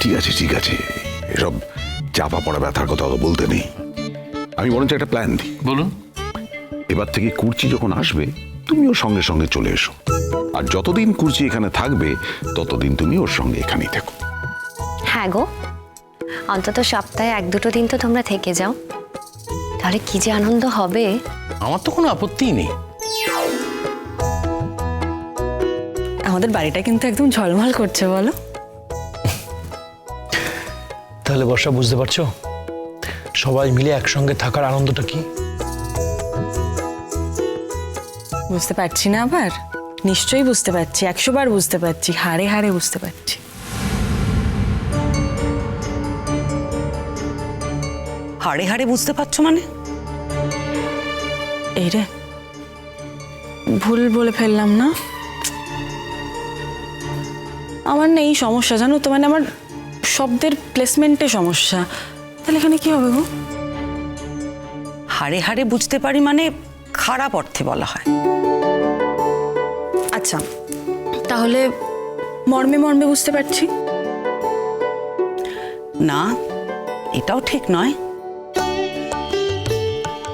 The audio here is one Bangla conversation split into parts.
ঠিক আছে ঠিক আছে, এসব চাপা পড়া ব্যথার কথা তো বলতে নেই। আমি বরঞ্চ একটা প্ল্যান দিই। বলুন। এবার থেকে কুর্চি যখন আসবে তুমি ওর সঙ্গে সঙ্গে চলে এসো, আর যতদিন কুর্চি এখানে থাকবে ততদিন তুমি ওর সঙ্গে এখানেই থাকো। হ্যাঁ গো, অন্তত সপ্তাহে 1-2 দিন তো তোমরা থেকে যাও, তাহলে কি যে আনন্দ হবে। আমার তো কোনো আপত্তিই নেই। আমাদের বাড়িটা কিন্তু একদম ঝলমল করছে বলো। তাহলে বর্ষা বুঝতে পারছো সবাই মিলে একসঙ্গে থাকার আনন্দটা কি? বুঝতে পারছি না আবার? নিশ্চয়ই বুঝতে পারছি, 100 বার বুঝতে পারছি, হাড়ে হাড়ে বুঝতে পারছি। হাড়ে হাড়ে বুঝতে পারছো মানে? এই রে, ভুল বলে ফেললাম না? আমার না এই সমস্যা জানো তো, মানে আমার শব্দের প্লেসমেন্টে সমস্যা। তাহলে এখানে কি হবে গো? হাড়ে হাড়ে বুঝতে পারি মানে খারাপ অর্থে বলা হয়। আচ্ছা, তাহলে মর্মে মর্মে বুঝতে পারছি? না, এটাও ঠিক নয়।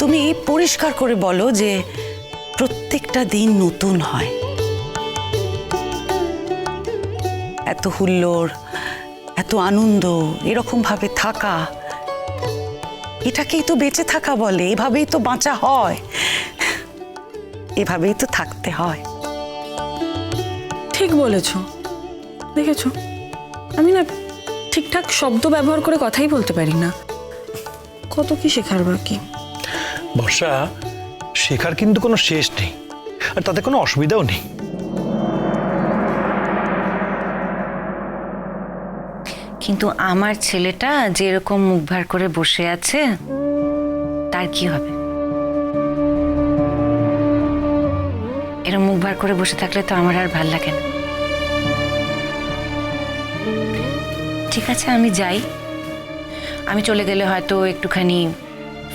তুমি পরিষ্কার করে বলো যে প্রত্যেকটা দিন নতুন হয়। এত হুল্লোড়, এত আনন্দ, এরকম ভাবে থাকা, এটাকেই তো বেঁচে থাকা বলে। এভাবেই তো বাঁচা হয়, এভাবেই তো থাকতে হয়। ঠিক বলেছ, দেখেছো আমি না ঠিকঠাক শব্দ ব্যবহার করে কথাই বলতে পারি না। কত কি শেখার বাকি। বর্ষা, শেখার কিন্তু কোনো শেষ নেই, আর তাতে কোনো অসুবিধাও নেই। কিন্তু আমার ছেলেটা যেরকম মুখ ভার করে বসে আছে, তার কি হবে? এরকম মুখ ভার করে বসে থাকলে তো আমার আর ভাল লাগে না। ঠিক আছে, আমি যাই। আমি চলে গেলে হয়তো একটুখানি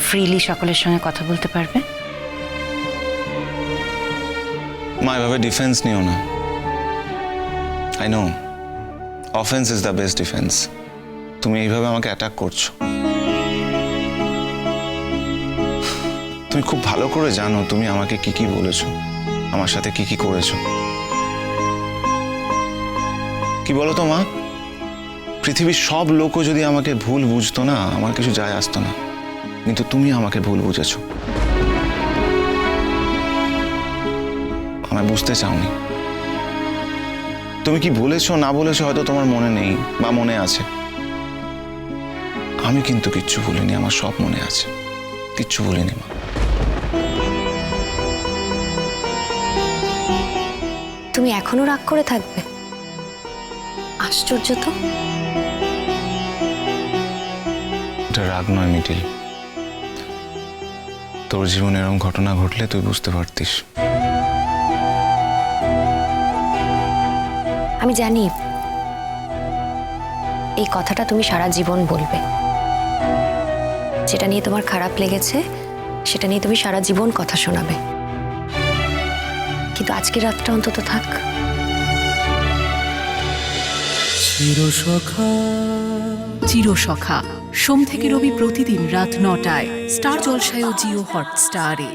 ফ্রিলি সকলের সঙ্গে কথা বলতে পারবে। মা, এভাবে ডিফেন্স নিও না। I know offence is the best defence. তুমি এইভাবে আমাকে অ্যাটাক করছো। তুমি খুব ভালো করে জানো তুমি আমাকে কি কি বলেছো, আমার সাথে কি কি করেছো। কি বলো তো মা, পৃথিবীর সব লোকও যদি আমাকে ভুল বুঝতো না, আমার কিছু যায় আসতো না, কিন্তু তুমি আমাকে ভুল বুঝেছো। আমায় বুঝতে চাওনি। তুমি কি বলেছো না বলেছো হয়তো তোমার মনে নেই বা মনে আছে। আমি কিন্তু কিচ্ছু ভুলিনি, আমার সব মনে আছে, কিচ্ছু ভুলিনি মা। তুমি এখনো রাগ করে থাকবে? আশ্চর্য তো। এটা রাগ নয় মিটিল, তোর জীবনে এরকম ঘটনা ঘটলে তুই বুঝতে পারতিস। আমি জানি এই কথাটা তুমি সারা জীবন বলবে। যেটা নিয়ে তোমার খারাপ লেগেছে সেটা নিয়ে তুমি সারা জীবন কথা শোনাবে, কিন্তু আজকের রাতটা অন্তত থাক। চিরসখা সোম থেকে রবি প্রতিদিন রাত 9টায় স্টার জলসায় ও জিও হটস্টারে।